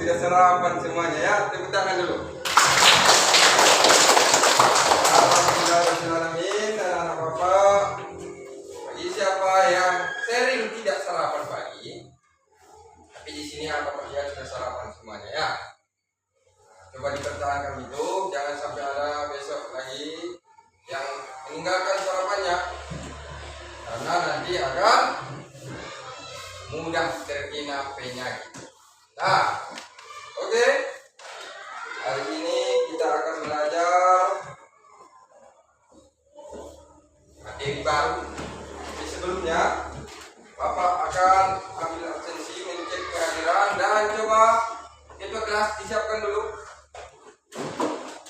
sudah sarapan semuanya ya. Tepuk tangan dulu. Alhamdulillahirobbilalamin. Anak-anak Bapak, bagi siapa yang sering tidak sarapan pagi, tapi di sini anak Bapak ya sudah sarapan semuanya ya. Coba dipertahankan itu, jangan sampai ada besok lagi yang meninggalkan sarapannya, karena nanti akan mudah terkena penyakit. Nah, oke. Hari ini kita akan belajar materi baru. Tapi sebelumnya, Bapak akan ambil absensi, mengecek kehadiran, dan coba ketua kelas disiapkan dulu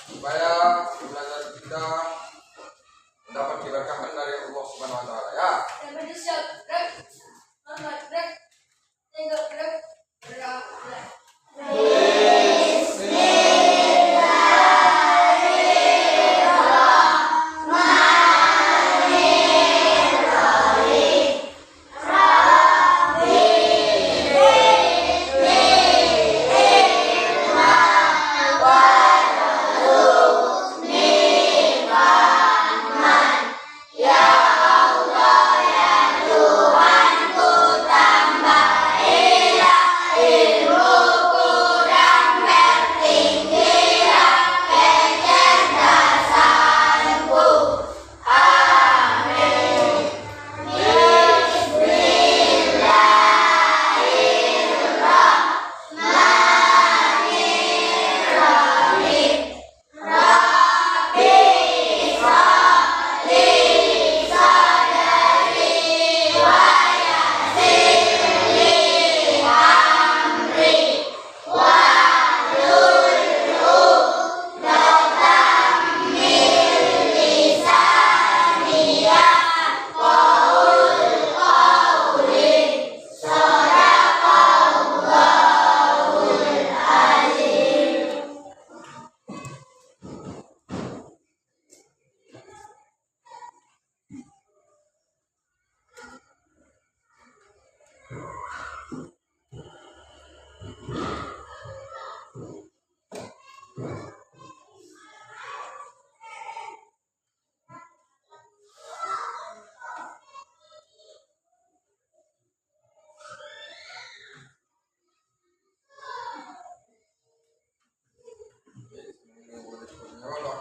supaya belajar kita dapat diberkahkan dari Allah Subhanahu wa taala ya.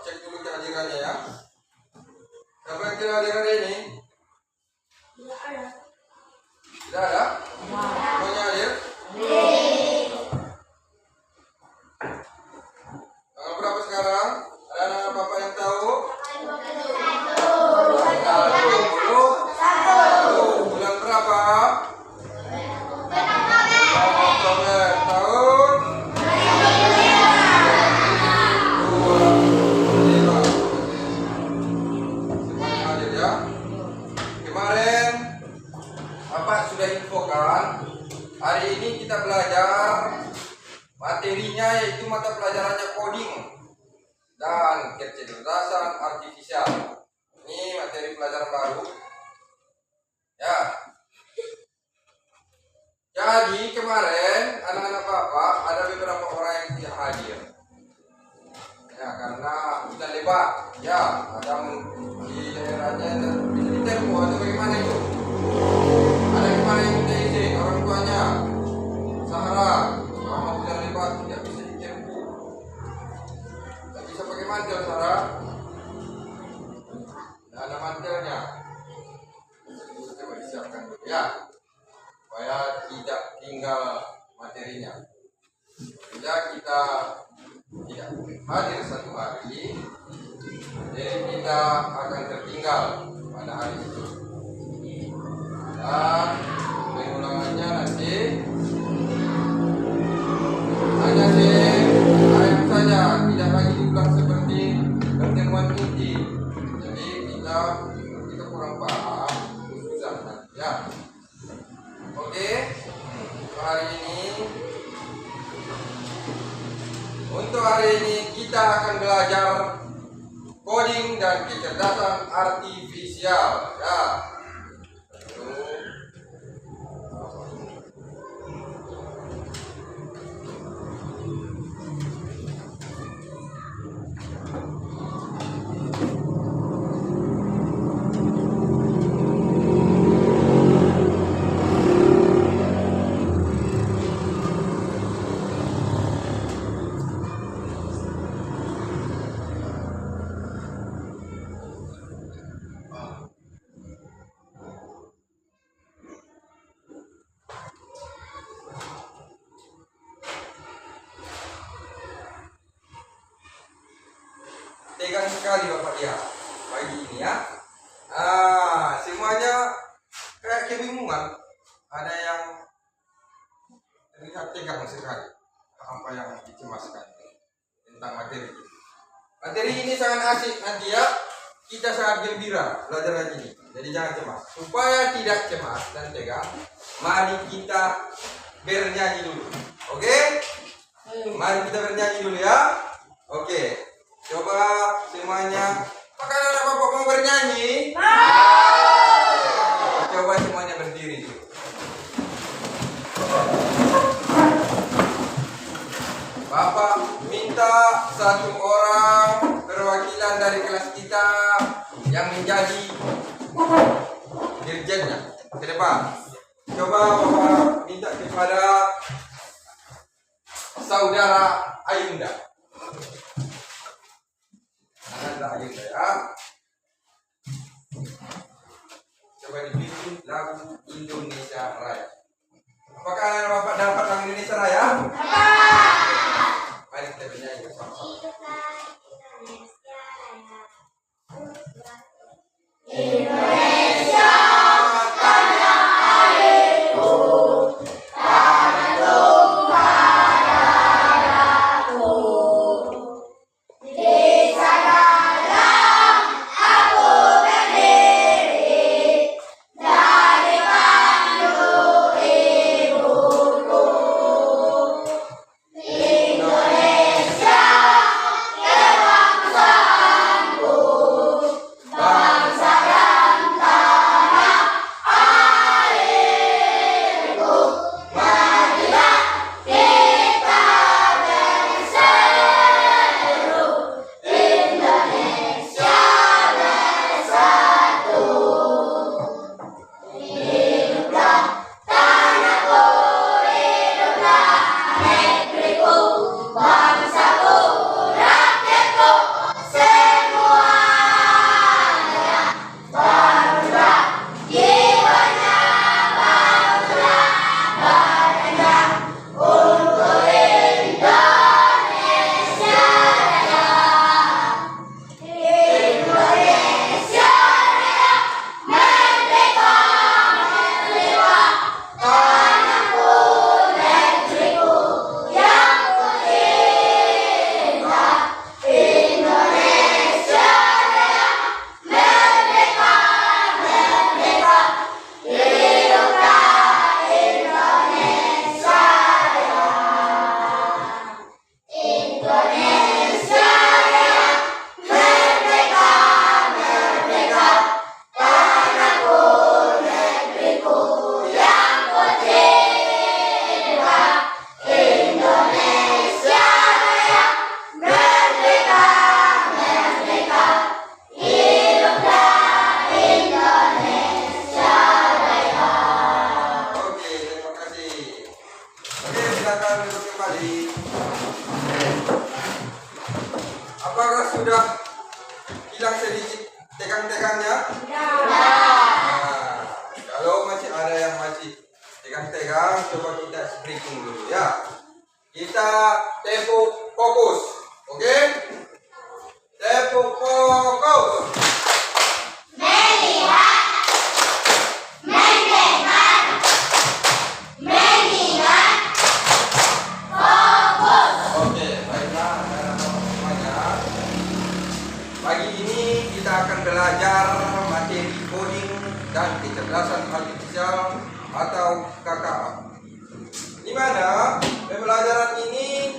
Cek dulu kehadirannya ya. Siapa yang kira-kira ini? Tidak ada. Tidak ada? Semuanya hadir? Tanggal berapa sekarang? Ada anak Bapak yang tahu? 21. Bulan berapa? Oktober tahun? Kemarin Bapak sudah infokan, hari ini kita belajar materinya yaitu mata pelajarannya coding dan kecerdasan artifisial. Ini materi pelajaran baru ya. Jadi kemarin anak-anak Bapak ada beberapa orang yang tidak hadir ya, karena hujan lebat ya, ada di daerahnya bisa ditermu atau bagaimana itu. Ada kemarin yang minta izin orang tuanya, Sahara, selama hujan lebat tidak bisa ditermu, tidak bisa pakai mantel. Sahara, tidak ada mantelnya, coba disiapkan dulu ya, supaya tidak tinggal materinya. Bila kita tidak hadir satu hari, jadi kita akan tertinggal pada hari itu. Dan pengulangannya nanti hanya ayam saja, tidak lagi diulang seperti pertemuan inti. Jadi kita kurang paham, susah nanti ya. Oke, untuk hari ini kita akan belajar coding dan kecerdasan artifisial ya. sayang sekali Bapak lihat pagi ini ya. Semuanya kayak kebingungan. Ada yang terlihat tegang sekali apa yang dicemaskan tentang materi ini. Materi ini sangat asik nanti ya. Kita sangat gembira belajar hari ini. Jadi jangan cemas. Supaya tidak cemas dan tegang, mari kita bernyanyi dulu. Oke? Mari kita bernyanyi dulu ya. Oke. Coba semuanya. Apakah anak Bapak mau bernyanyi? Coba semuanya berdiri dulu. Bapak minta satu orang perwakilan dari kelas kita yang menjadi dirjennya ke depan. Coba Bapak minta kepada Saudara Ayunda. Ayunda ya. Coba dibikin lagu Indonesia Raya. Apakah anak Bapak dapat lagu Indonesia Raya? Mari kita bernyanyi bersama-sama. Indonesia tanah airku, tanah tumpah darahku. Di sanalah aku berdiri dari pandu ibuku. Indonesia kebangsaanku, bangsa dan tanah airku. Marilah kita berseru, Indonesia bersatu. Hiduplah tanahku, hiduplah negeriku, bangsaku, rakyatku, semuanya. Bangunlah jiwanya, bangunlah badannya untuk Indonesia Raya. Indonesia Raya, merdeka, merdeka, tanahku, negeriku yang kucinta. Indonesia Raya, merdeka, merdeka, hiduplah Indonesia Raya. Indonesia Raya, merdeka, merdeka, tanahku, negeriku yang kucinta. Indonesia Raya, merdeka, merdeka, hiduplah Indonesia Raya. Oke, terima kasih. Oke, silakan duduk kembali. Apakah sudah hilang sedikit tegang-tegangnya? Nah, kalau masih ada yang masih tegang-tegang, coba kita stretching dulu ya. Kita tempo fokus, oke? Tempo fokus. Melihat, mendengar, mengingat, fokus. Oke, baiklah anak-anak semuanya. Pagi ini kita akan belajar materi coding dan kecerdasan artifisial atau KKA. Di mana pembelajaran ini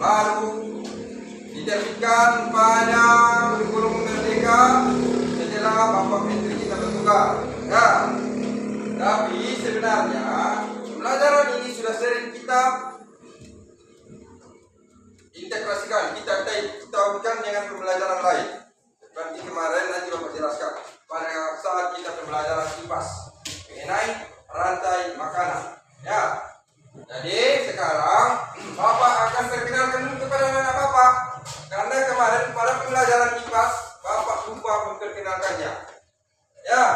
baru diterbitkan pada kurikulum Merdeka setelah Bapak Menteri kita bertugas. Ya. Tapi sebenarnya pembelajaran ini sudah sering kita integrasikan, kita tautkan dengan pembelajaran lain. Seperti kemarin nanti Bapak jelaskan pada saat kita pembelajaran IPAS mengenai rantai makanan. Ya. Jadi sekarang Bapak akan perkenalkan dulu kepada anak Bapak. Karena kemarin pada pembelajaran IPAS Bapak lupa memperkenalkannya. Ya.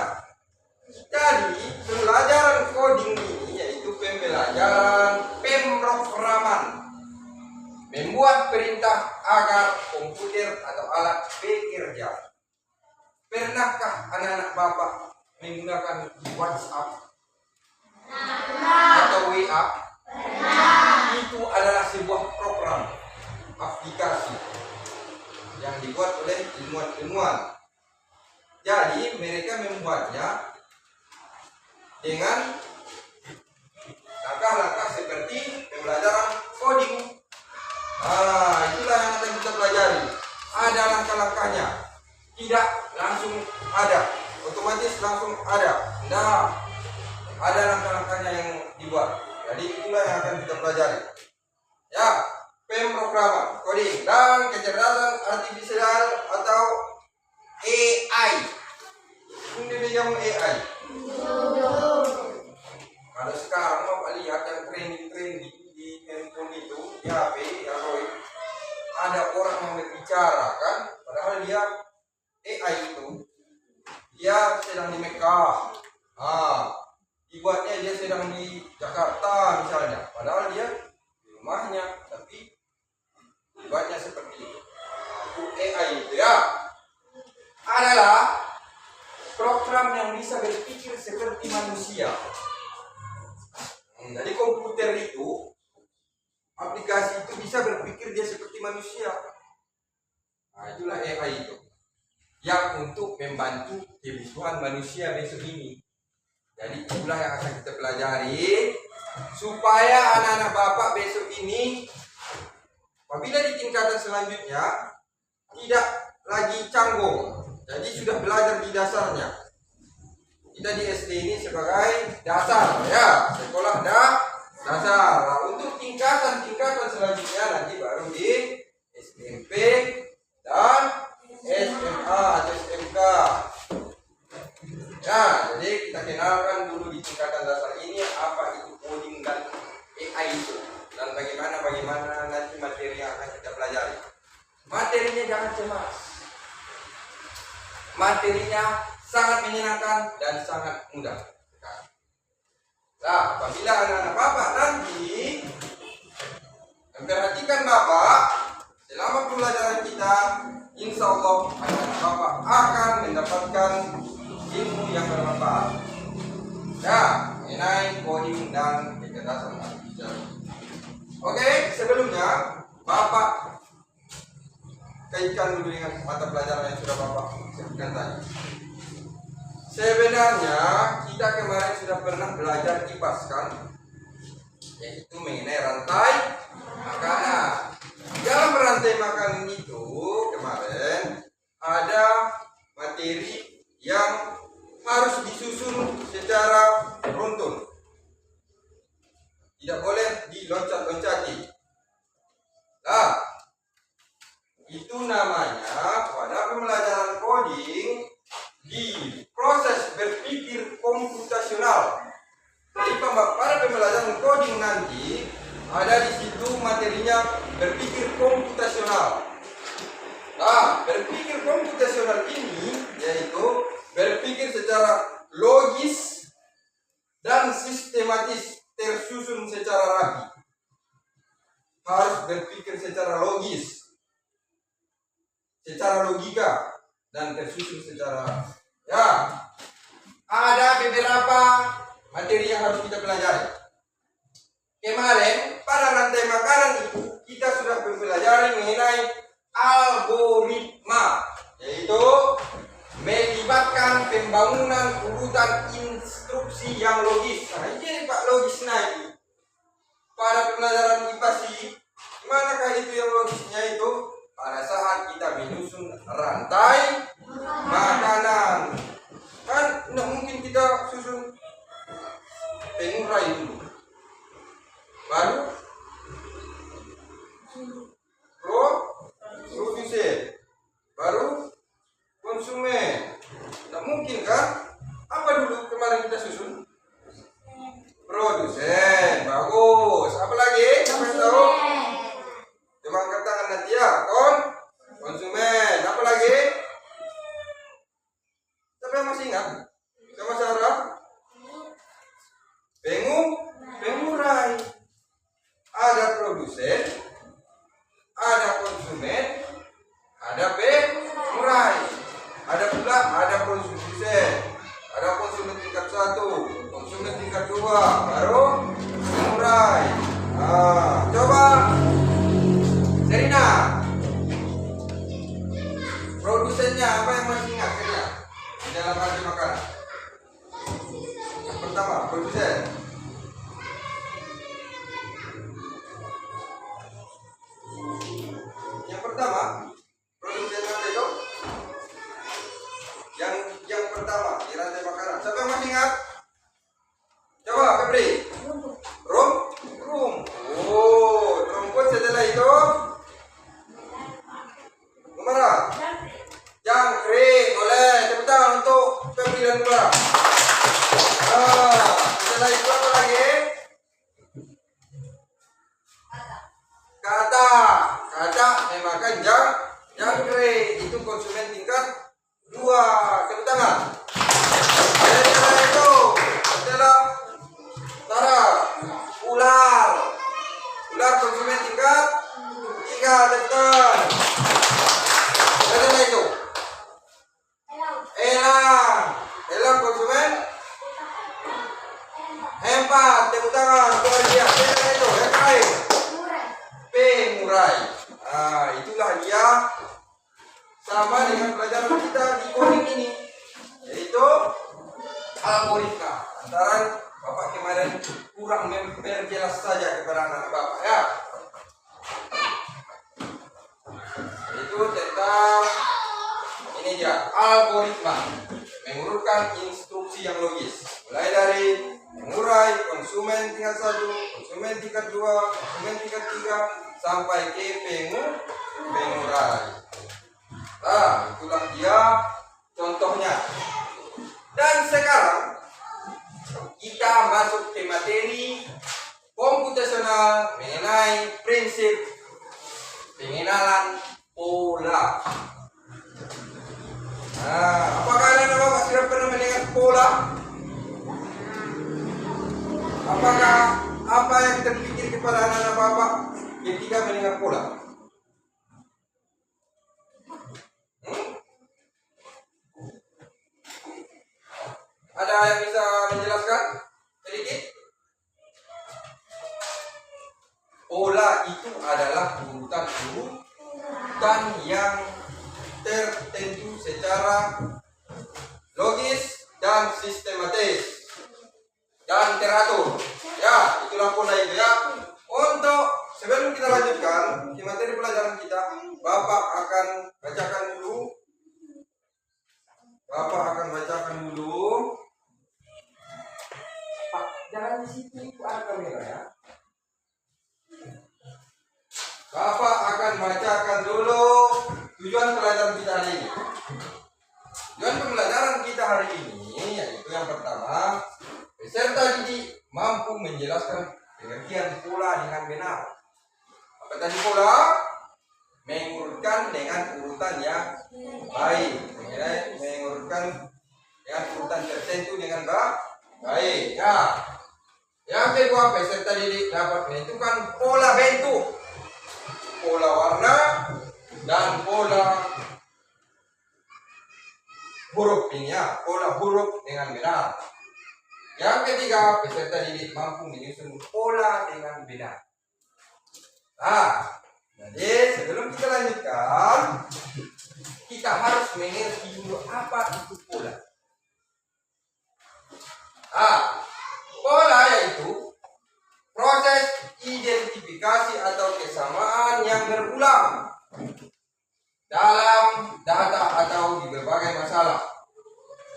Jadi pembelajaran coding ini yaitu pembelajaran pemrograman, membuat perintah agar komputer atau alat bekerja. Pernahkah anak-anak Bapak menggunakan WhatsApp atau WA? Itu adalah sebuah program aplikasi yang dibuat oleh ilmuwan-ilmuwan. Jadi mereka membuatnya dengan langkah-langkah seperti pembelajaran coding. Itulah yang akan kita pelajari. Ada langkah-langkahnya. Tidak langsung ada, otomatis langsung ada. Nah, ada langkah-langkahnya yang dibuat. Jadi itulah yang akan kita pelajari. Ya, pemrograman, coding, dan kecerdasan artifisial atau AI. Ini dia AI. Kalau sekarang Bapak lihat yang trending di handphone itu, di HP, Android, ada orang yang berbicara kan, padahal dia AI itu, dia sedang di Mekah, dibuatnya dia sedang di Jakarta misalnya, padahal dia di rumahnya, tapi dibuatnya seperti itu. AI itu ya adalah program yang bisa berpikir seperti manusia. Jadi komputer itu, aplikasi itu bisa berpikir dia seperti manusia. Nah, itulah AI itu, yang untuk membantu kebutuhan manusia besok ini. Jadi itulah yang akan kita pelajari supaya anak-anak Bapak besok ini apabila di tingkatan selanjutnya tidak lagi canggung. Jadi sudah belajar di dasarnya. Kita di SD ini sebagai dasar ya, sekolah dasar. Nah, untuk tingkatan selanjutnya nanti baru di SMP dan SMA atau SMK. Ya, jadi kita kenalkan dulu di tingkatan dasar ini apa itu coding dan AI itu, dan bagaimana nanti materi yang akan kita pelajari. Materinya jangan cemas. Materinya sangat menyenangkan dan sangat mudah. Nah, apabila anak-anak Bapak nanti memperhatikan Bapak selama pembelajaran kita, insya Allah anak-anak Bapak akan mendapatkan ilmu yang bermanfaat. Ya, mengenai coding dan kecerdasan artifisial. Oke, sebelumnya Bapak kaitkan dulu dengan mata pelajaran yang sudah Bapak sebutkan tadi. Sebenarnya kita kemarin sudah pernah belajar IPAS kan, yaitu mengenai rantai makanan. Dalam rantai makanan itu kemarin ada materi yang harus disusun secara runtun, tidak boleh diloncat-loncati. Nah, itu namanya pada pembelajaran coding di proses berpikir komputasional. Jadi pada pembelajaran coding nanti ada di situ materinya berpikir komputasional. Nah, berpikir komputasional ini yaitu berpikir secara logis dan sistematis, tersusun secara rapi. Harus berpikir secara logis, secara logika, dan tersusun secara ada beberapa materi yang harus kita pelajari. Kemarin pada rantai makanan itu kita sudah mempelajari mengenai algoritma, yaitu melibatkan pembangunan urutan instruksi yang logis. Nah, ini Pak logisnya itu. Pada pembelajaran IPAS manakah itu yang logisnya itu? Pada saat kita menyusun rantai makanan, kan tidak mungkin kita susun pengurai dulu, baru produsen, baru konsumen. Tidak mungkin kan? Apa dulu kemarin kita susun? Produsen, bagus. Apa lagi? memakan jangkrik. Itu konsumen tingkat 2. Tepuk tangan. Setelah itu, Tara, ular konsumen tingkat 3. Tepuk tangan. Setelah itu, elang konsumen 4. Tepuk tangan. Kemudian setelah itu, yang terakhir, pengurai. Itulah dia sama dengan pelajaran kita di coding ini, yaitu algoritma. Antara Bapak kemarin kurang memperjelas saja kepada anak Bapak ya. Itu tentang ini dia algoritma, mengurutkan instruksi yang logis, mulai dari mengurai konsumen tingkat 1, konsumen tingkat 2, konsumen tingkat 3 sampai ke pengurai. Nah, itulah dia contohnya. Dan sekarang kita masuk ke materi komputasional mengenai prinsip pengenalan pola. Nah, apakah Anda Bapak sudah pernah mendengar pola? Apakah apa yang terpikir kepada anak-anak Bapak ketika mendengar pola? Ada yang bisa menjelaskan sedikit? Pola itu adalah urutan yang tertentu secara logis dan sistematis dan teratur. Ya, itulah pola itu ya. Untuk sebelum kita lanjutkan di materi pelajaran kita, Bapak akan bacakan dulu. Pak, jangan di situ, itu ada kamera ya. Bapak akan bacakan dulu tujuan pelajaran kita hari ini. Tujuan pembelajaran kita hari ini yaitu yang pertama, peserta didik mampu menjelaskan pengertian pola dengan benar. Apa tadi pola? Mengurutkan dengan urutan yang baik, mengurutkan dengan urutan tertentu dengan baik. Ya. Yang kedua, peserta didik dapat menentukan pola bentuk, pola warna, dan pola huruf ini ya, pola huruf dengan benar. Yang ketiga, peserta didik mampu menyusun pola dengan benar. Nah, jadi sebelum kita lanjutkan, kita harus mengerti dulu apa itu pola. Pola yaitu proses identifikasi atau kesamaan yang berulang dalam data atau di berbagai masalah.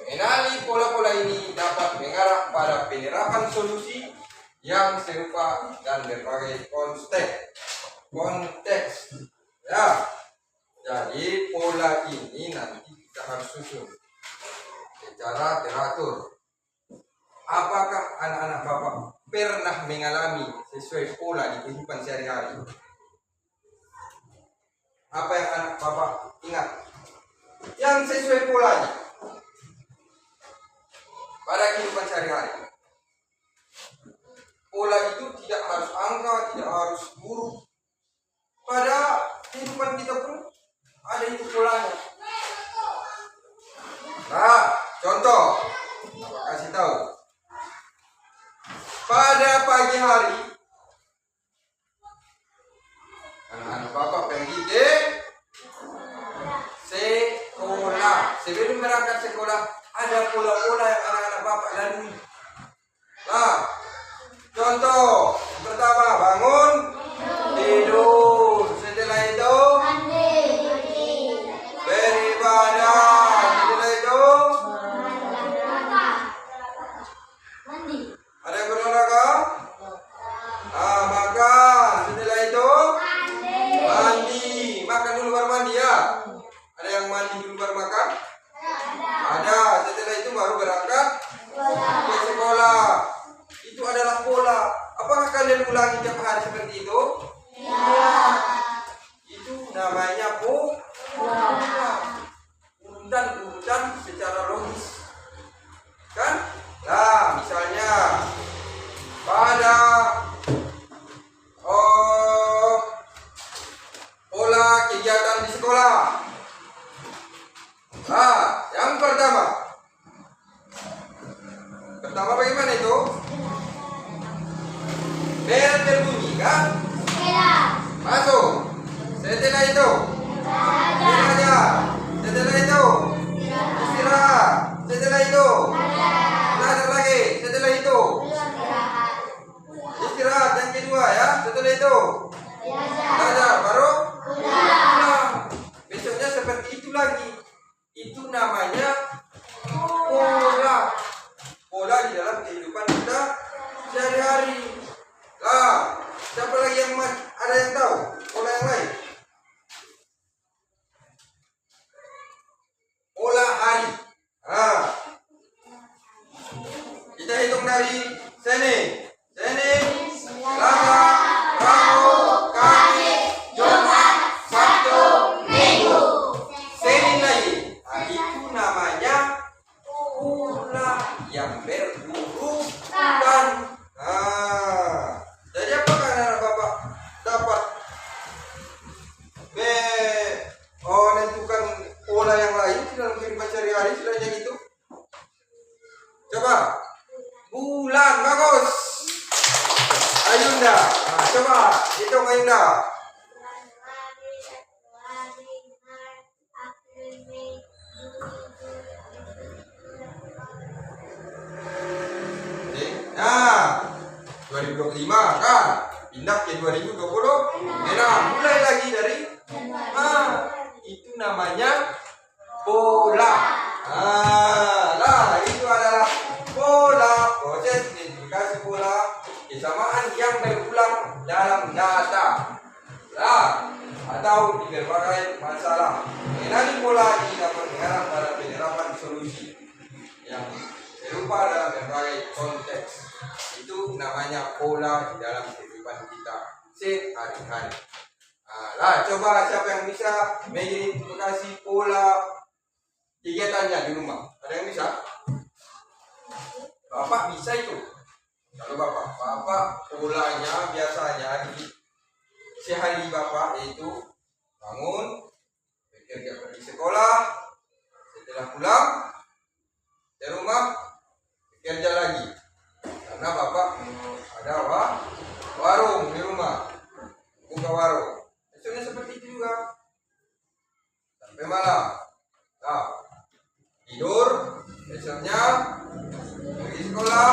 Mengenali pola-pola ini dapat mengarah pada penerapan solusi yang serupa dan berbagai konteks. Ya, jadi pola ini nanti kita harus susun secara teratur. Apakah anak-anak Bapak pernah mengalami sesuai pola di kehidupan sehari-hari? Apa yang anak Bapak ingat yang sesuai polanya pada kehidupan sehari-hari? Pola itu tidak harus angka, tidak harus huruf. Pada kehidupan kita pun ada itu polanya. Nah, contoh, kasih tahu. Pada pagi hari, anak-anak Bapak pergi ke sekolah. Sebelum berangkat sekolah, ada pola-pola yang anak-anak Bapak lalui. Nah, contoh pertama, bangun, tidur. Setelah itu beribadah. Setelah itu ada yang berolahraga, makan. Setelah itu mandi. Makan dulu baru mandi ya. Ada yang mandi dulu baru makan? Ada. Setelah itu baru berangkat ke sekolah. Itu adalah pola. Apakah kalian ulangi tiap hari seperti itu? Ya. Itu namanya itu? Belajar. Belajar. Baru? Pulang. Pulang. Besoknya seperti itu lagi. Itu namanya pola. Pola di dalam kehidupan kita sehari-hari. Lah, siapa lagi yang ada yang tahu pola yang lain? Pola hari. Kita hitung dari Senin, Selasa, Rabu, Kamis, Jumat, Sabtu, Minggu. Senin lagi. Nah, itu namanya pola yang berurutan. Jadi apakah anak Bapak dapat menentukan pola yang lain di dalam kehidupan sehari-hari selain yang itu? Coba. Bulan, bagus. Ayunda. Nah, coba hitung Ayunda. Nah, 2025 kan pindah ke 2026. Mulai lagi dari itu namanya pola. Lah itu adalah pola, proses identifikasi pola kesamaan yang berulang dalam data. Lah, atau di berbagai masalah. Mengenali pola ini dapat mengarah pada penerapan solusi yang serupa dalam berbagai konteks. Itu namanya pola di dalam kehidupan kita sehari-hari. Lah, coba siapa yang bisa mengidentifikasi pola kegiatannya di rumah? Ada yang bisa? Bapak bisa itu. Kalau Bapak polanya biasanya di sehari Bapak itu bangun, bekerja pergi sekolah, setelah pulang ke rumah bekerja lagi. Karena Bapak ada warung di rumah, buka warung. Besoknya seperti itu juga sampai malam. Nah, tidur, besoknya pergi sekolah,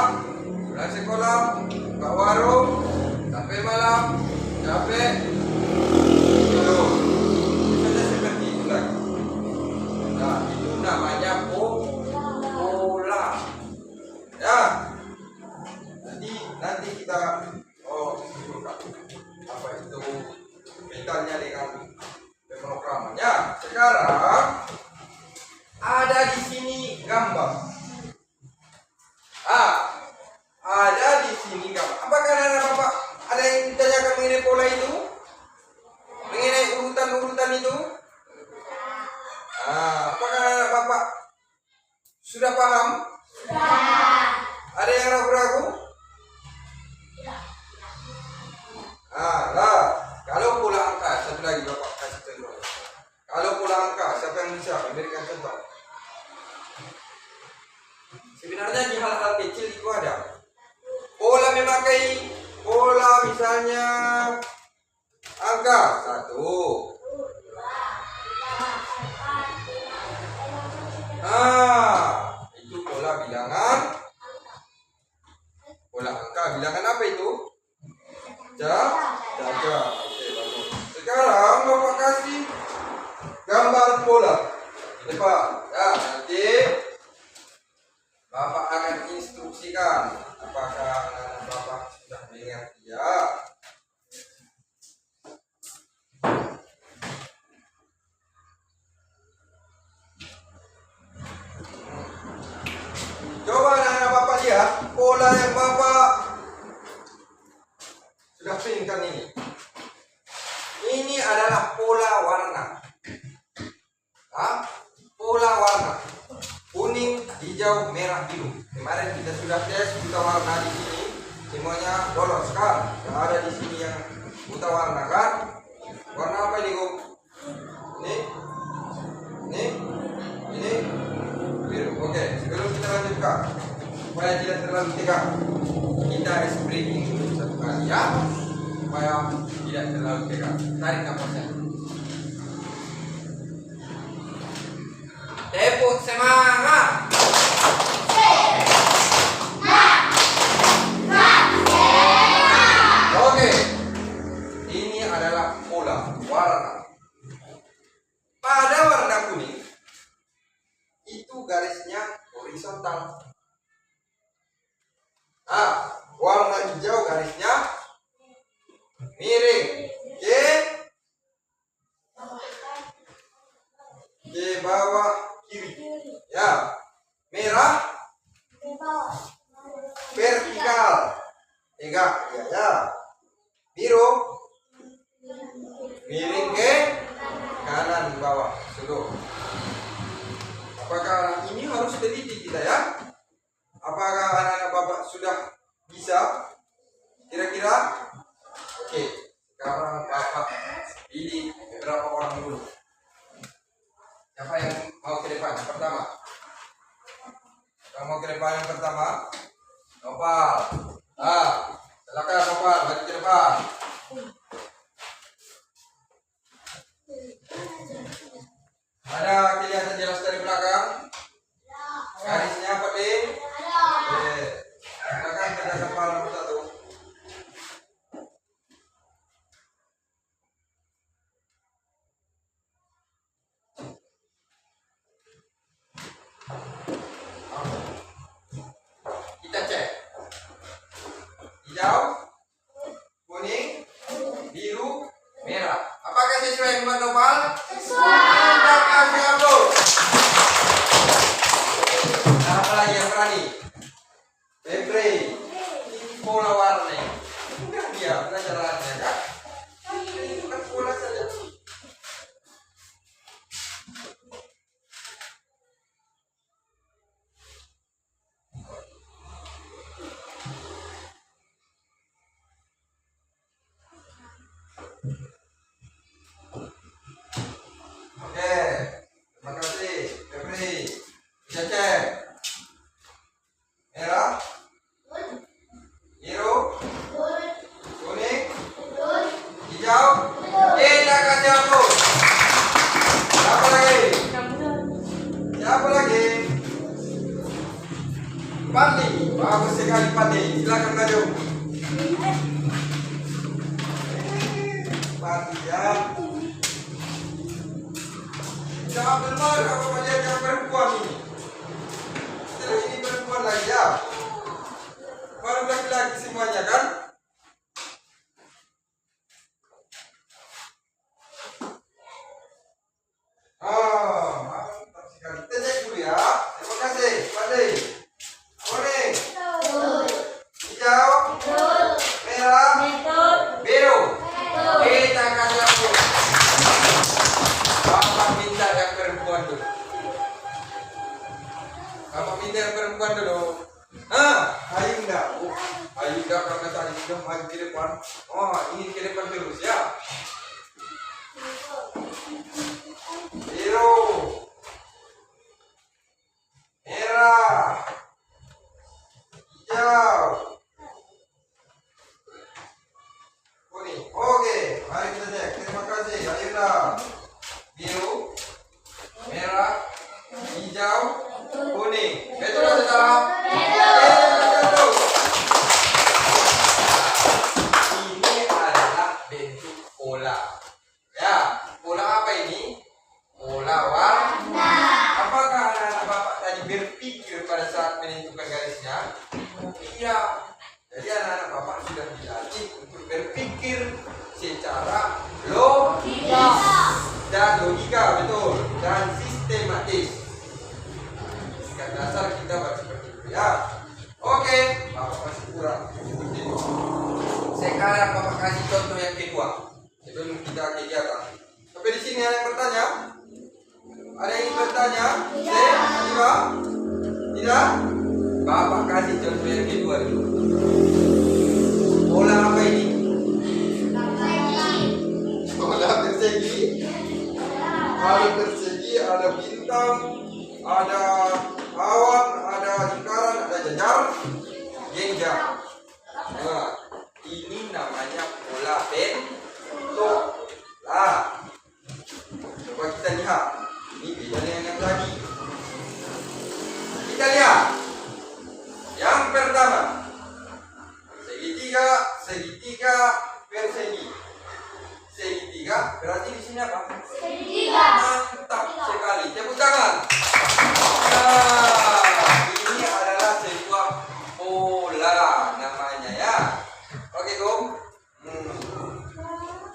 pulang sekolah, buka warung, sampai malam, capek, tidur. Besoknya seperti itu lagi. Nah, itu namanya pola. Ya, nanti kita apa itu kaitannya dengan pemrogramannya. Sekarang ada di sini gambar. Ada di sini gambar. Apakah anak Bapak ada yang ditanyakan mengenai pola itu? Mengenai urutan-urutan itu? Apakah anak Bapak sudah paham? Ada yang ragu-ragu? Kalau pola angka, satu lagi Bapak kasih contoh. Kalau pola angka, siapa yang bisa memberikan contoh? Sebenarnya di hal-hal kecil itu ada. Pola memakai pola misalnya angka 1. Itu pola bilangan. Pola angka, bilangan apa itu? Jaga. Oke, bagus. Sekarang Bapak kasih gambar pola di depan. Ya, nanti Bapak akan instruksikan. Apakah anak Bapak sudah mengerti ya? Coba anak Bapak lihat pola yang Bapak sudah printkan ini. Ini adalah pola warna. Pola warna. Kuning, hijau, merah, biru. Kemarin kita sudah tes buta warna di sini. Semuanya lolos kan? Yang ada di sini yang buta warna kan? Warna apa ini, Gum? Ini biru. Oke, sebelum kita lanjutkan, supaya tidak terlalu tegang, kita breathing dulu satu kali ya, supaya tidak terlalu tegang. Tarik nafasnya. Tepuk semangat. Oke. miring. Ke bawah kiri. Ya. Merah vertikal. Tegak. Ya. Biru miring ke kanan bawah. Sudah. Apakah anak ini harus teliti kita ya? Apakah anak-anak bapak sudah bisa? Kira-kira? Oke, sekarang bapak pilih beberapa orang dulu. Siapa yang mau ke depan? Yang pertama. Yang mau ke depan yang pertama? Nopal. Silakan Nopal, maju ke depan. Ada kelihatan jelas dari belakang? Garisnya apa, Din? Silakan kita kepala nomor 1. Kita cek. Hijau, kuning, biru, merah. Apakah sesuai dengan Nopal? Kita kasih aplaus. Nah, apa lagi yang berani? Febri. Ini pola warna. Mudah dia pelajarannya kan? Ini bukan pola saja. Oke, terima kasih, Febri. Bisa cek. Merah, biru, kuning, hijau. Kita kasih aplaus. Siapa lagi? Siapa lagi? Pandi, bagus sekali Pandi. Silakan maju. Pandi ya. Jangan bermain apa banyak yang perempuan ini. Setelah ini perempuan lagi ya. Baru laki-laki semuanya kan? Mantap sekali. Kita cek dulu ya. Terima kasih, Pandi. Kuning, hijau, merah, biru. Kita kasih aplaus. Bapak minta yang perempuan dulu. Bapak minta yang perempuan dulu. Ayo enggak? Ayo enggak karena tadi sudah maju ke depan. Ini ke depan terus ya. Biru, merah, hijau, kuning. Oke, mari kita cek. Terima kasih. Ayo dah. Biru, merah, hijau, kuning. Betul atau salah? Betul. Ini adalah bentuk pola. Ya, pola apa ini? Pola warna. Apakah anak-anak bapak tadi berpikir pada saat menentukan garisnya? Iya. Jadi anak-anak bapak sudah dilatih untuk berpikir secara logika. Dan logika, betul, dan sistematis. Kan dasar kita buat seperti itu ya. Oke, bapak masih kurang. Sekarang bapak kasih contoh yang kedua sebelum kita kegiatan. Tapi di sini ada yang bertanya? Ada yang ingin bertanya? Tidak? Tidak? Bapak kasih contoh yang kedua dulu. Pola apa ini? Pola persegi. Ada persegi, ada bintang, ada awan, ada lingkaran, ada jajar, jenjang. Nah, ini namanya pola bentuk. Coba kita lihat. Ini beda dengan yang tadi. Kita lihat. Yang pertama, segitiga persegi. Segitiga berarti di sini apa? Segitiga. Mantap sekali. Tepuk tangan. Nah, ini adalah sebuah pola namanya ya. Oke, Gom.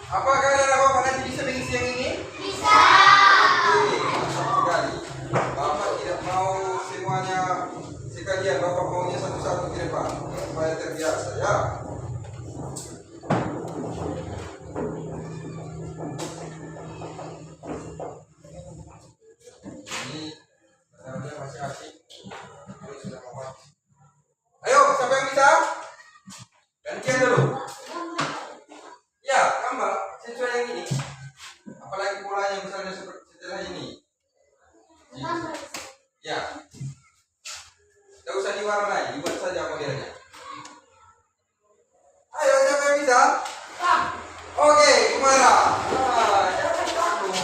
Apakah Bapak nanti bisa mengisi yang ini? Bisa. Oke, mantap sekali. Bapak tidak mau semuanya sekalian, Bapak maunya satu-satu ke depan supaya terbiasa ya. Ini namanya masih asik. Ini sudah mau. Ayo, siapa yang bisa? Gantian dulu. Ya, gambar sesuai yang ini. Apalagi polanya misalnya setelah ini. Ya. Tidak usah diwarnai, dibuat saja modelnya. Ayo, siapa yang bisa? Oke, Kumara. Jangan takut.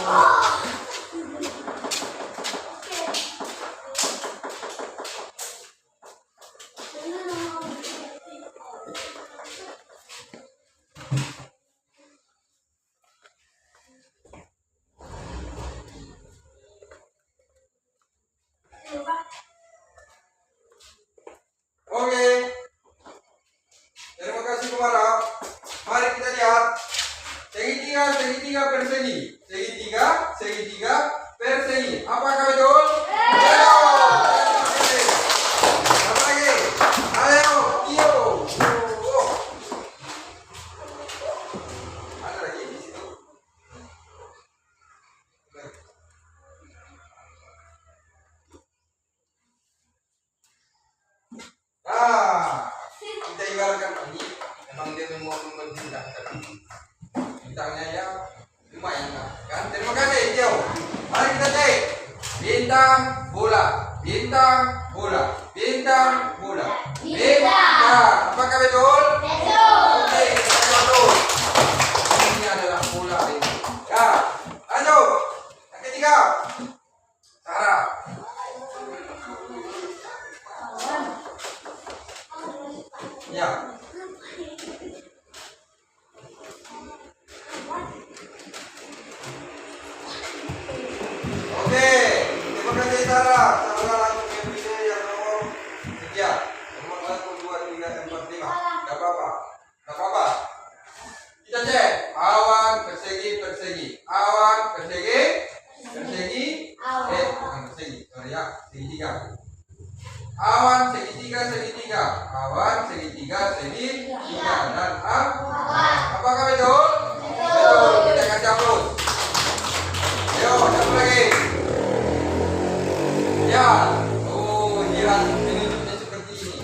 Oke. Terima kasih Kumara. Mari kita lihat. Segitiga persegi. Segitiga persegi. Apakah betul? Betul. Apa lagi? Ayo, Tio. Oh. Ada lagi di situ. Kita ibaratkan ini memang dia mau membentangkan bintangnya ya lumayan lah kan. Terima kasih Tio. Mari kita cek bintang bola. Apakah betul? Oke, kita betul. Ini adalah bola ini. Ya, lanjut. Yang ketiga, Sarah. Ya. Oke, terima kasih Sarah. Sarah langsung MPC yang nomor sekian. Nomor 1, 2, 3, 4, 5. Gak apa-apa. Kita cek. Awan persegi. Bukan persegi. Sorry ya. Segitiga. Awan segitiga. Dan apakah betul? Betul. Kita kasih aplaus. Ayo, satu lagi. Ya. Oh, lihat penunjuknya seperti ini.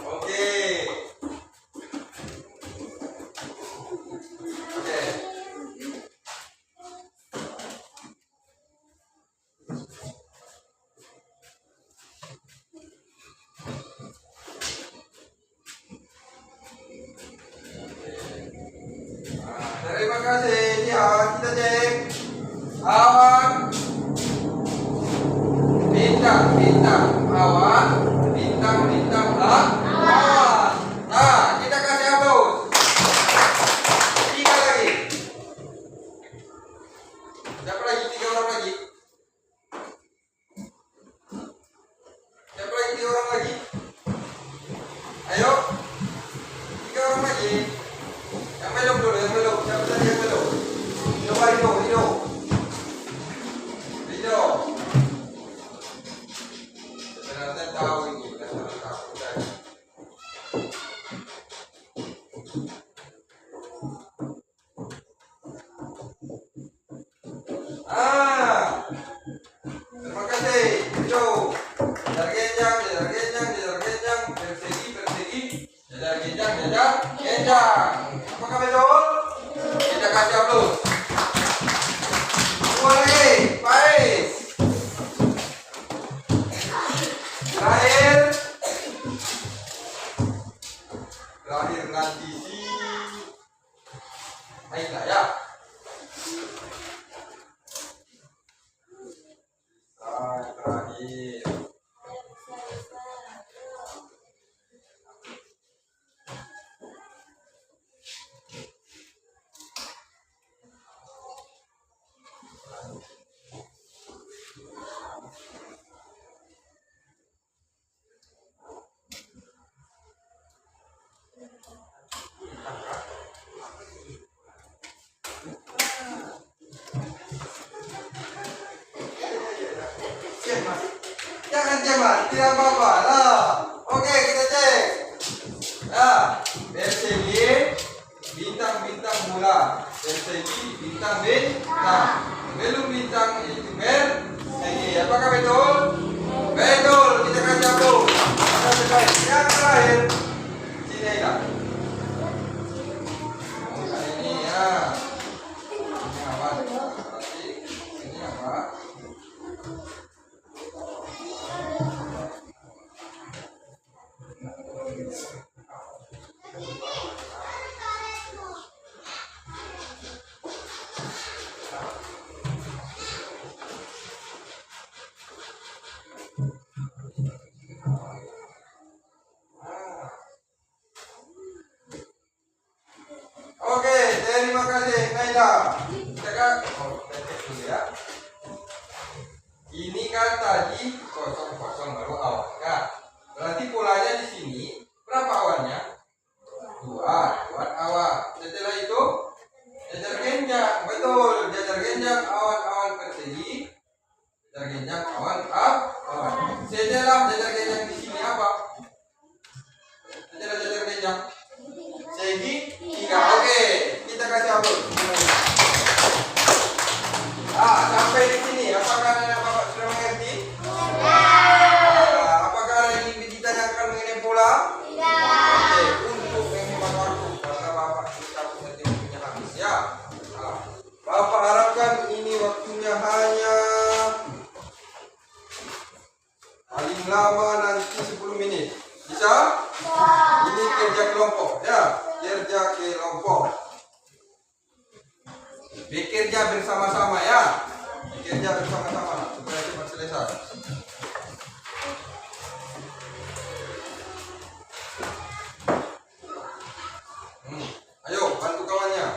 Oke. Terima kasih. Lihat, kita cek. Awan bintang. Awan bintang. Awan. Nah, kita kasih aplaus. 3 lagi. Siapa lagi? 3 orang lagi. Siapa lagi? 3 orang lagi. Ayo. 3 orang lagi. Yang belum dulu. Siapa tadi yang belum? Coba Rido. Sebenarnya tahu ini, sebenarnya tahu tadi. Terima kasih. Rido. Jajar genjang, persegi. Jajar genjang. Apakah betul? Kita kasih aplaus. 2 lagi, Faiz. Terakhir nanti si Aida ya. Terakhir. teman-teman, tidak apa-apa. Nah, oke kita cek. Nah, persegi bintang-bintang bola. Persegi bintang-bintang. Belum bintang itu persegi. Apakah betul? Betul. Kita akan cabut. Yang terakhir, sini ya. Ini ya. Ini apa? Ini apa? Oke, terima kasih Naila. Dulu ya. Ini kan tadi kosong baru awan kan. Berarti polanya di sini berapa awannya? Dua awan. Setelah itu jajar genjang, betul. Jajar genjang awan-awan persegi. Jajar genjang awan awan. Setelah jajar genjang di sini apa? Setelah jajar genjang segi 3. Oke, kita kasih upload. Sampai di sini apakah anak bapak sudah mengerti? Apakah ada yang ingin ditanyakan mengenai pola? Oke, untuk menghemat waktu karena bapak sudah punya habis ya. Bapak harapkan ini waktunya hanya paling lama nanti 10 menit. Bisa? Ini kerja kelompok ya, kerja kelompok. Bekerja bersama-sama ya. Bekerja bersama-sama supaya cepat selesai. Ayo bantu kawannya.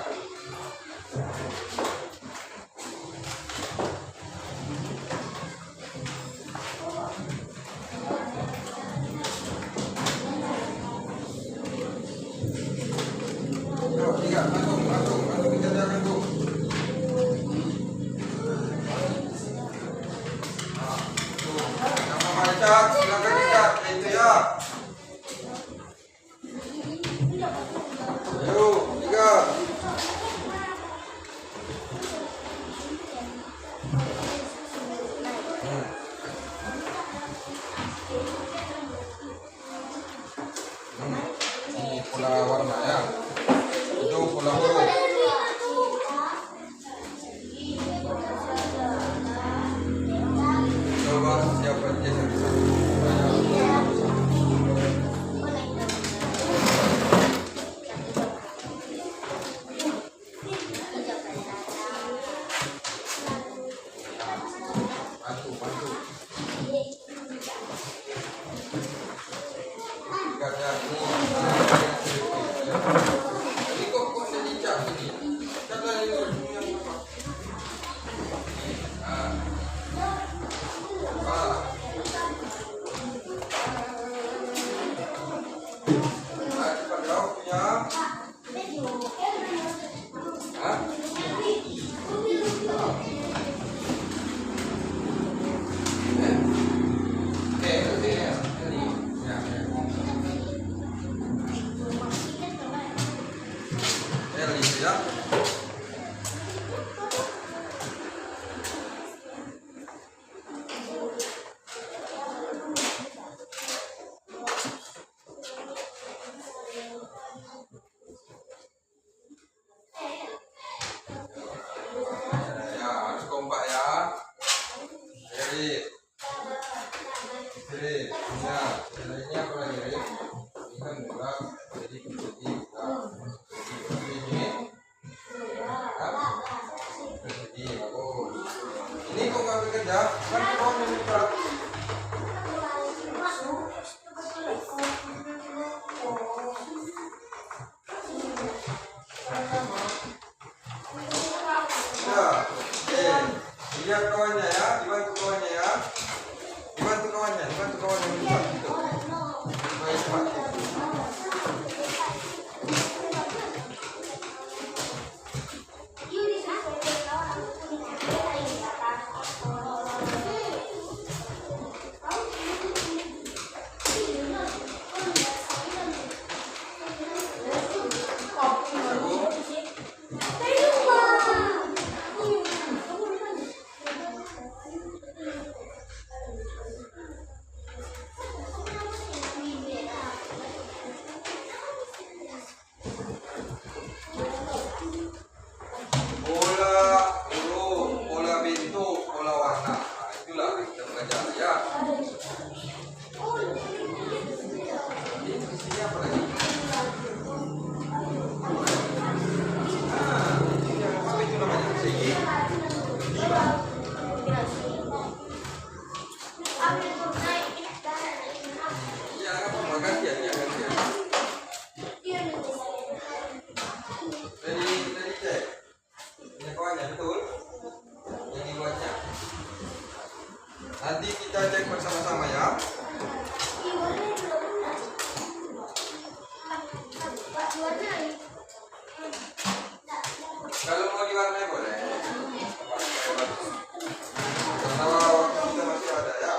Langsung dikerjakan tuh. Yang mau dicat, silakan dicat, itu ya. Ayo, 3. Ini pola warna ya. Itu pola huruf. Coba siapa dia yang bisa. Bantu. Ikatnya ini. Ini kok ada dicat ini? Kata ini yang apa? Cepat jauh punya. Ya. Harus kompak ya. Jadi ya, lainnya apa lagi? Ini kan bola, jadi ini. diwarnai boleh. Karena waktu kita masih ada ya.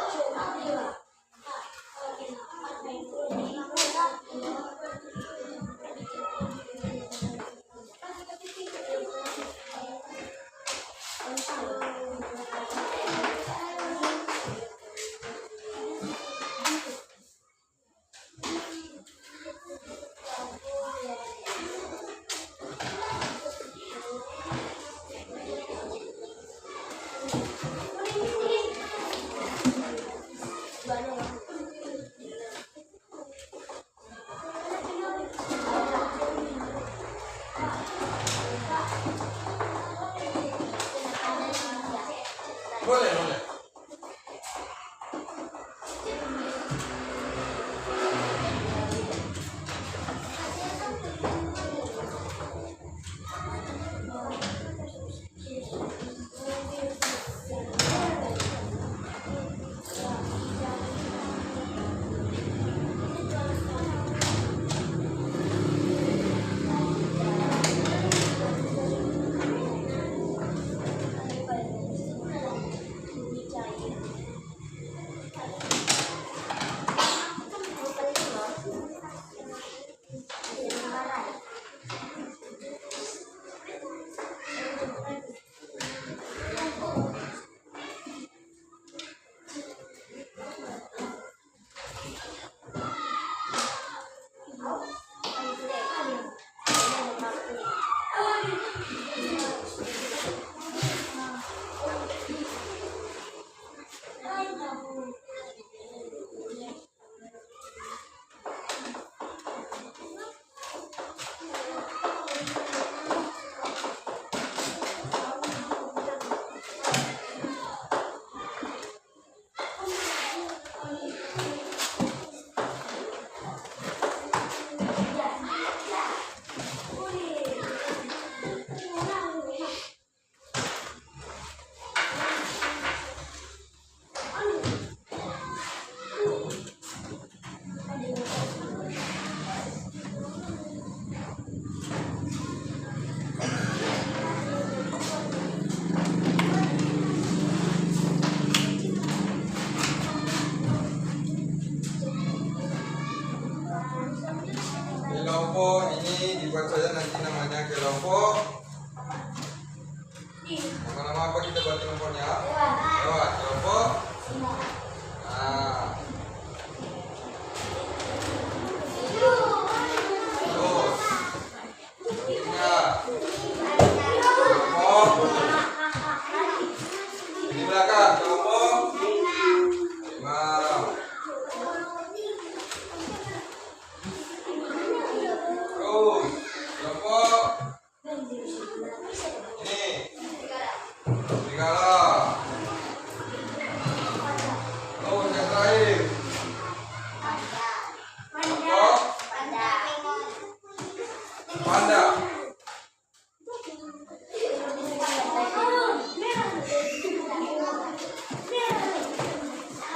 Boleh, boleh. Kelompok ini dibuat saja nanti namanya kelompok. Nama apa kita buat kelompoknya? Lewat kelompok. Nah. Terus. Tiga. Kelompok. Di belakang kelompok. 5. Terus kelompok ini serigala. Terus yang terakhir kelompok panda.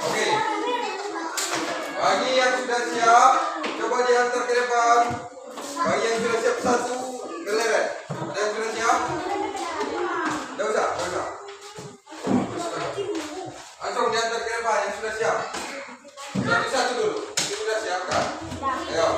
Oke, bagi yang sudah siap coba diantar ke depan. Bagi yang sudah siap satu geleret. Ada yang sudah siap? Tidak usah, tidak usah. Langsung diantar ke depan yang sudah siap. Satu-satu dulu. Ini sudah siapkan. Ayo.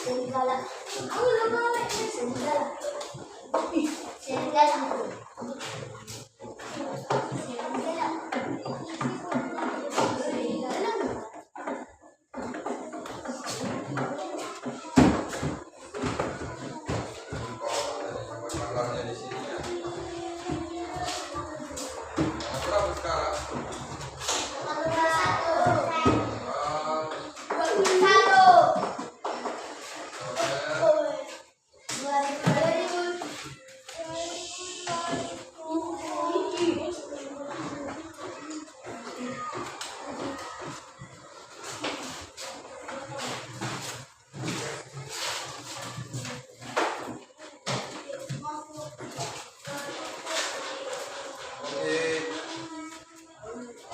Serigala. Aku nama serigala. Serigala. Serigala. Masalahnya di sini ya. Berapa sekarang?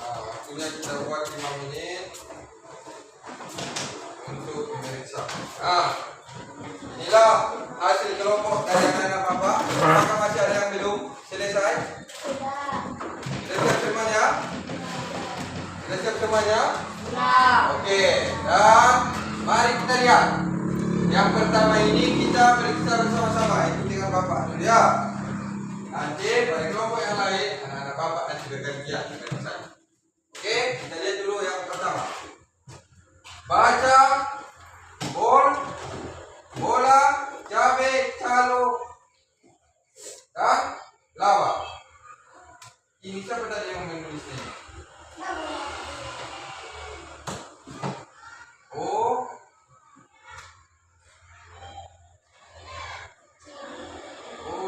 Waktunya kita buat 5 menit untuk memeriksa. Inilah hasil kelompok dari anak-anak Bapak. Apakah masih ada yang belum selesai? Sudah siap semuanya? Sudah siap semuanya? Oke, dan mari kita lihat. Yang pertama ini kita periksa bersama-sama. Ikuti dengan Bapak dulu ya. Nanti pada kelompok yang lain, anak-anak Bapak nanti bergantian periksa. Oke, kita lihat dulu yang pertama. Baca, bola, cabai, calo, dan lava. Ini siapa tadi yang menulisnya? Oh,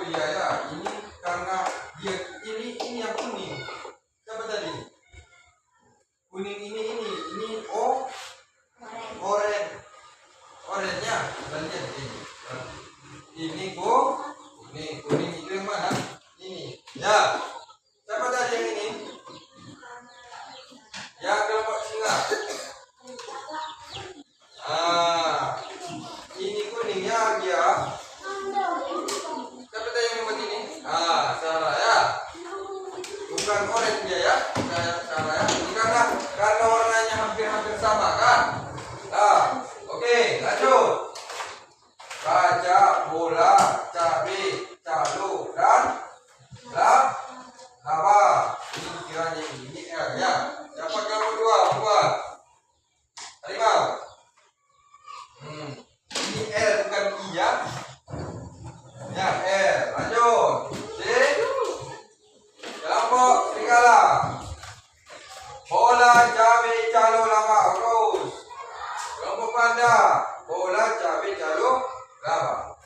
iya ya. Ini karena dia ini yang kuning. Siapa tadi? Kuning ini orennya bagian ini kuning itu yang mana? Ini ya. Siapa tadi yang ini? Yang kelompok singa. Ini kuningnya dia. Siapa tadi yang membuat ini? Salah ya. Bukan orange dia ya. Salah ya. Ini karena warnanya hampir sama kan? Oke, lanjut. Baca, bola, cabai, calo, dan lava. Ini kiranya ini L ya. Dapat kamu buat. Harimau. Ini L bukan I ya. Ya L. Lanjut. C. Kelompok serigala. Bola, cabai, calo, lava. Terus. Kelompok panda. Bola, cabai, calo, lava.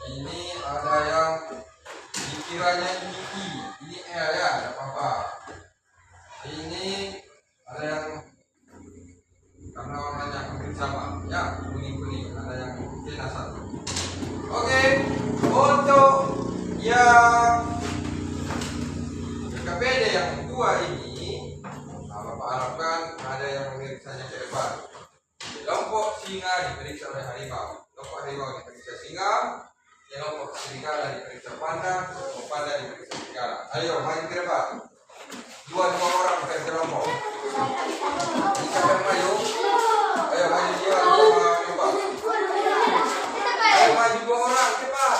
Ini ada yang dikiranya ini I, ini L ya, tidak apa-apa. Ini ada yang karena warnanya hampir sama, ya kuning-kuning, ada yang kena satu. Oke, untuk yang KPD yang kedua ini, Bapak harapkan ada yang memeriksanya ke depan. Kelompok singa diperiksa oleh harimau, kelompok harimau diperiksa singa, kelompok serigala diperiksa panda, kelompok panda diperiksa serigala. Ayo maju ke depan. Dua orang per kelompok. Ini siapa yang maju? Ayo maju dia sama Bapak. Ayo maju 2 orang cepat.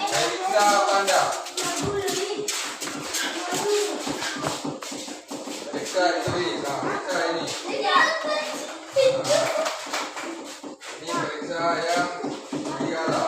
Periksa panda. Periksa ini. Periksa ini. Ini periksa yang serigala.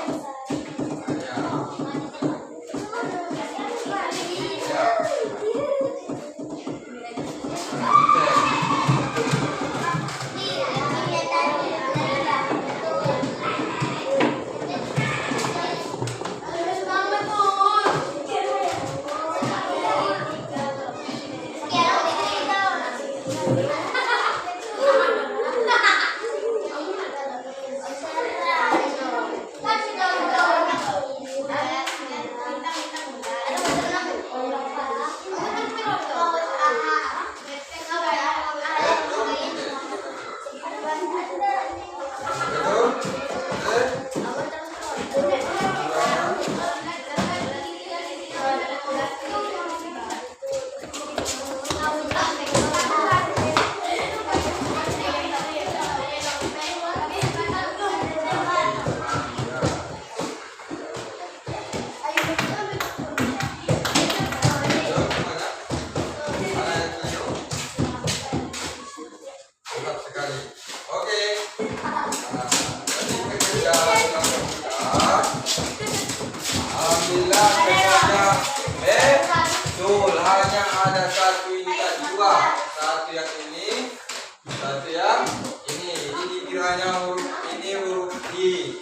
Satu yang ini, satu yang ini. Ini dikiranya huruf ini huruf I.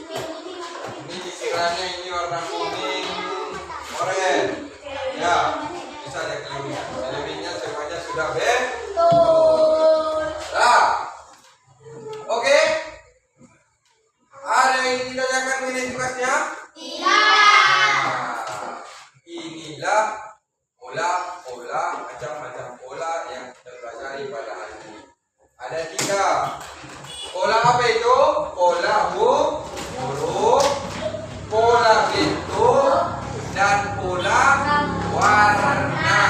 Ini dikiranya ini warna kuning, oranye. Ya, bisa ada kelirunya. Selebihnya semuanya sudah betul. Nah, oke. Ada yang ditanyakan mengenai tugasnya? Nah, inilah pola-pola, macam-macam pola yang kita pelajari pada hari ini. Ada 3. Pola apa itu? Pola huruf, pola bentuk, dan pola warna.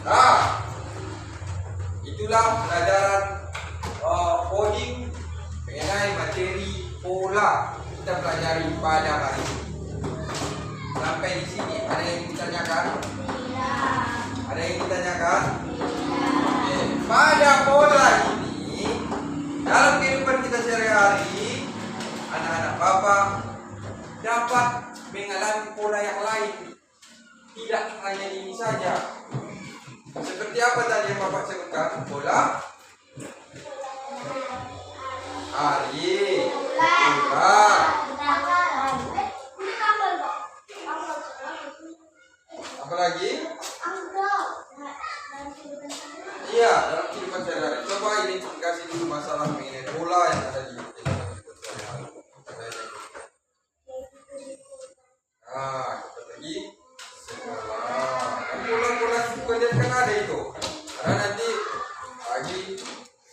Nah, itulah pelajaran coding mengenai materi pola kita pelajari pada hari ini. Sampai di sini ada yang ditanyakan? Ada yang ditanyakan? Oke. Pada pola ini dalam kehidupan kita sehari-hari, anak-anak Bapak dapat mengalami pola yang lain. Tidak hanya ini saja. Seperti apa tadi yang Bapak sebutkan? Pola hari, bulan. Apa lagi? Iya, dalam kehidupan sehari-hari. Coba identifikasi dulu masalah mengenai pola yang ada di kehidupan sehari-hari. Nah, kita pergi sekolah. Pola-pola sekolah kan ada itu. Karena nanti pagi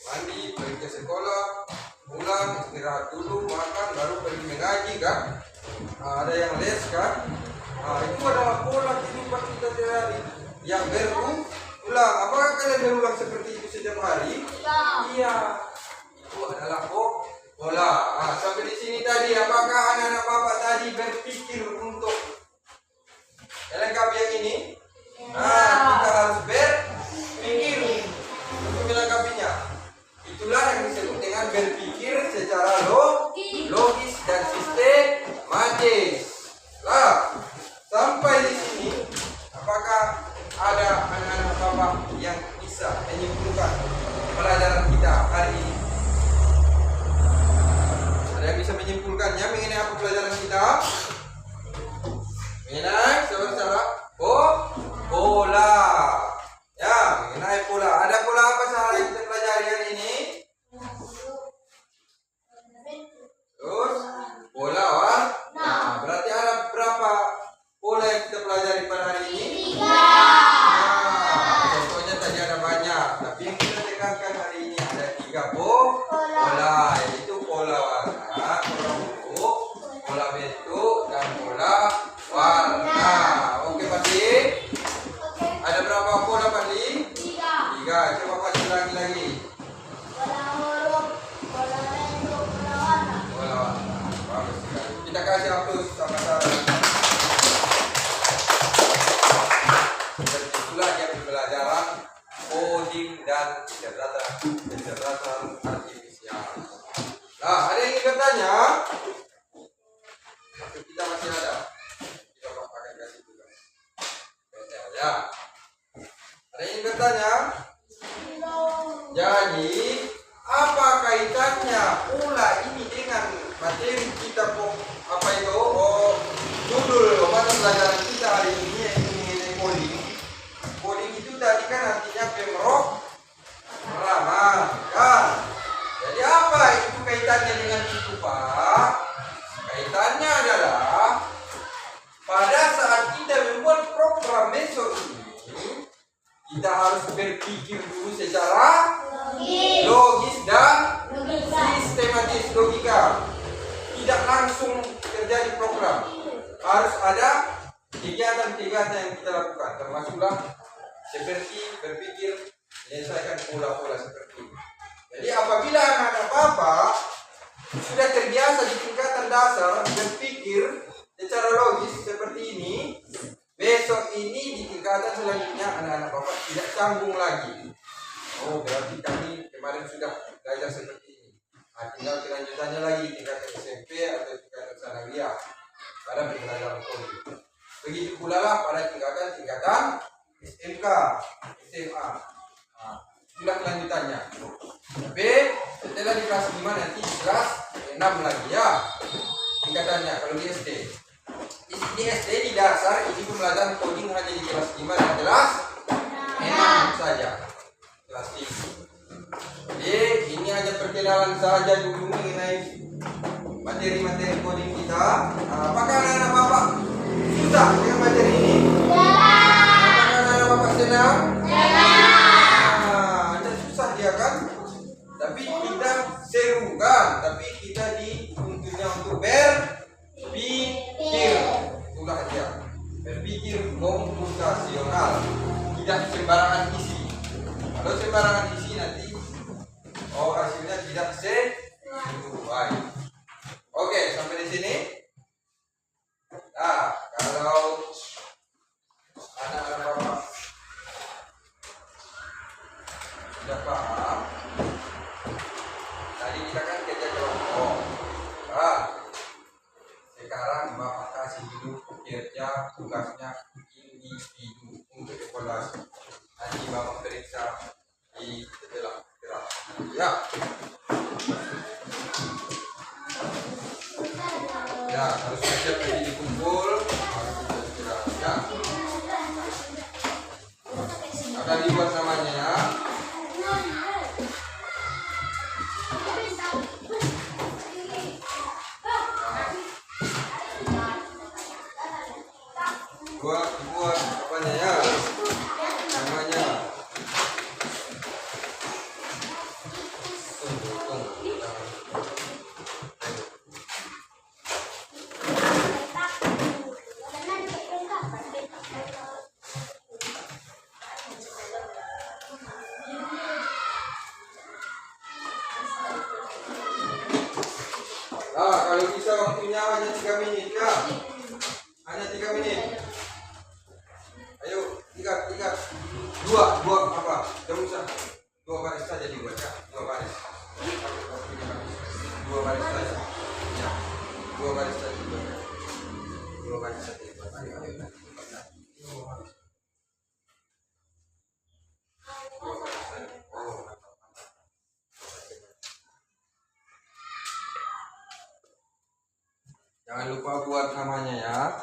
mandi, pergi ke sekolah, pulang, istirahat dulu, makan, baru pergi mengaji kan. Ada yang les kan. Itu adalah pola kehidupan kita sehari-hari yang berulang. Apakah kalian berulang seperti itu setiap hari? Iya. Itu adalah pola. Sampai di sini tadi, apakah anak-anak Bapak tadi berpikir untuk melengkapi yang ini? Kita harus berpikir untuk melengkapinya. Itulah yang disebut dengan berpikir secara logis dan sistematis. Sampai di sini, apakah ada anak-anak Bapak yang bisa menyimpulkan pelajaran kita hari ini? Ada yang bisa menyimpulkannya mengenai apa pelajaran kita? Mengenai saudara-saudara pola. Ya, mengenai pola. Ada pola apa saja yang kita pelajari hari ini? Terus pola warna. Berarti ada berapa pola yang kita pelajari pada hari ini? 3. Contohnya tadi ada banyak, tapi yang kita tekankan hari ini ada 3 pola, yaitu pola warna, pola huruf, pola bentuk, dan pola warna. Oke, Pasti? Ada berapa pola, Pasti? 3. Coba Pasti ulangi lagi. Pola warna. Bagus sekali. Kita kasih aplaus sama-sama. Itulah yang pembelajaran coding dan kecerdasan artifisial. Nah, ada yang ingin bertanya? Kita masih ada. Kita akan kasih juga. Ya. Ada yang ingin bertanya? Jadi, apa kaitannya pola ini dengan materi kita judul mata pelajaran kita hari ini, yaitu mengenai coding. Coding itu tadi kan artinya pemrograman kan. Jadi apa itu kaitannya dengan itu, Pak? Kaitannya adalah pada saat kita membuat program besok ini, kita harus berpikir dulu secara logis dan sistematis, logika. Tidak langsung terjadi program. Harus ada kegiatan-kegiatan yang kita lakukan, termasuklah seperti berpikir, menyelesaikan pola-pola seperti ini. Jadi apabila anak-anak Bapak sudah terbiasa di tingkatan dasar berpikir secara logis seperti ini, besok ini di tingkatan selanjutnya anak-anak Bapak tidak canggung lagi. Oh, berarti kami kemarin sudah belajar seperti ini. Tinggal kelanjutannya lagi di tingkatan SMP atau tingkatan sanawiyah pada pembelajaran coding. Begitu pula lah pada tingkatan SMK, SMA. sudah kelanjutannya. Tapi setelah di kelas 5 nanti di kelas 6 lagi ya tingkatannya kalau di SD. Di SD di dasar ini pembelajaran coding hanya di kelas 5 dan kelas 6 saja. Kelas 3. Jadi ini hanya perkenalan saja dulu mengenai materi-materi coding kita. Apakah anak-anak Bapak susah dengan materi ini? Apakah anak-anak Bapak senang? Ada susah dia kan? Tapi kita seru kan? Tapi kita dituntutnya untuk berpikir. Itulah dia. Berpikir komputasional. Tidak sembarangan isi. Kalau sembarangan isi nanti hasilnya tidak sesuai. Oke, sampai di sini. Nah, kalau anak-anak Bapak sudah paham, tadi kita kan kerja kelompok. Nah, sekarang Bapak kasih dulu kerja tugasnya individu untuk evaluasi. Nanti Bapak periksa di sebelah gerak. Ya. Ya, harus siap jadi dikumpul. Ya. Akan dibuat namanya ya. Buat apanya ya? Namanya. Kalau bisa waktunya hanya 3 menit ya. Hanya 3 menit. Ayo, tiga. Dua apa? Jangan usah. 2 baris saja dibuat ya. 2 baris. 2 baris saja. Ya. 2 baris saja dibuat. 2 baris saja dibuat. Ayo. Dua baris. Jangan lupa buat namanya ya.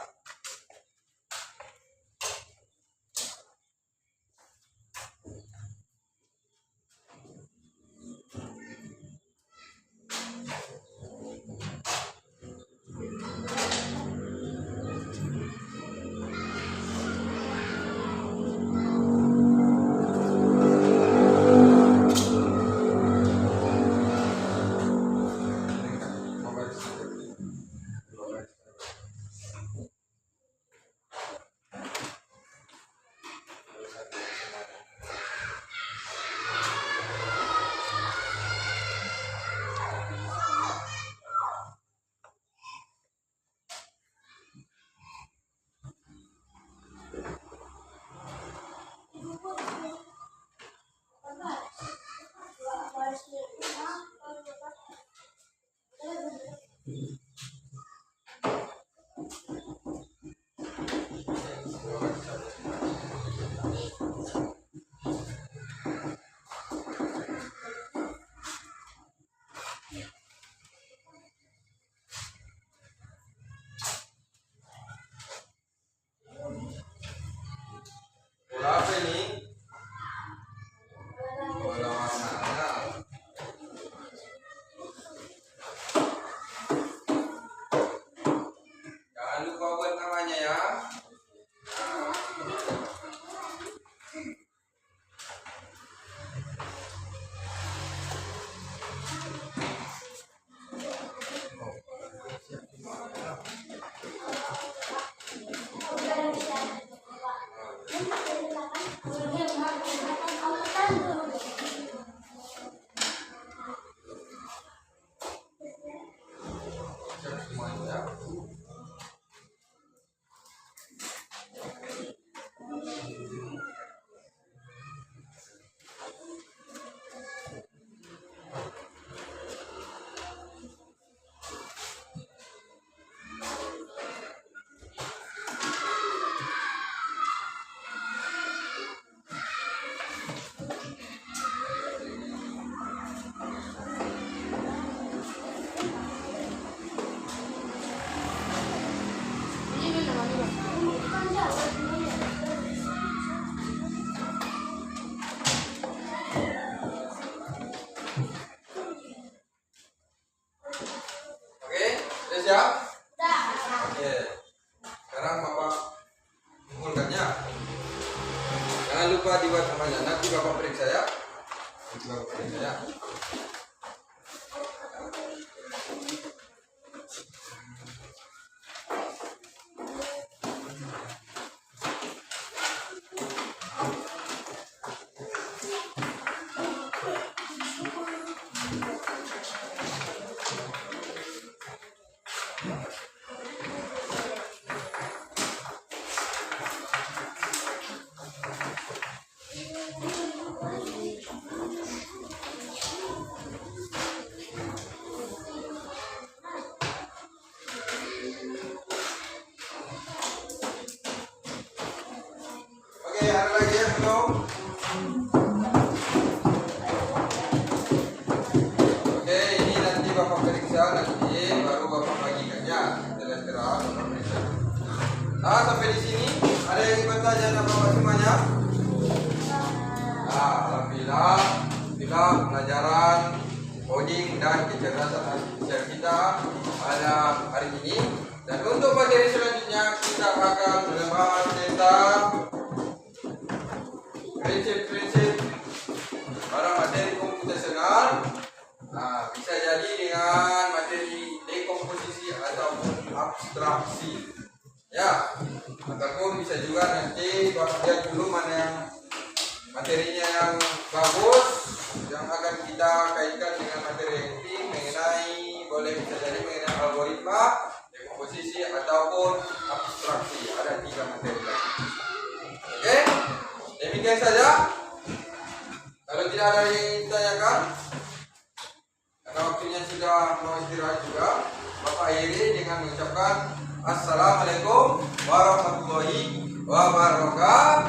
nanti Bapak periksa ya. Nanti Bapak periksa ya. Oke, ada lagi yang belum? Oke, ini nanti Bapak periksa, nanti baru Bapak bagikannya. Setelah istirahat Bapak periksa. Nah, sampai di sini ada yang ingin bertanya sama Bapak semuanya? Nah, alhamdulillah, pelajaran coding dan kecerdasan artifisial kita pada hari ini. Dan untuk materi selanjutnya kita akan membahas tentang prinsip-prinsip pada materi komputasional. Nah, bisa jadi dengan materi dekomposisi ataupun abstraksi. Ya, ataupun bisa juga nanti lihat dulu mana yang materinya yang bagus, yang akan kita kaitkan dengan materi yang penting mengenai, boleh bisa jadi mengenai algoritma, dekomposisi ataupun abstraksi. Ada 3 materi lagi. Oke, demikian saja. Kalau tidak ada yang ingin ditanyakan, karena waktunya sudah mau istirahat juga, Bapak akhiri dengan mengucapkan Assalamualaikum warahmatullahi wabarakatuh.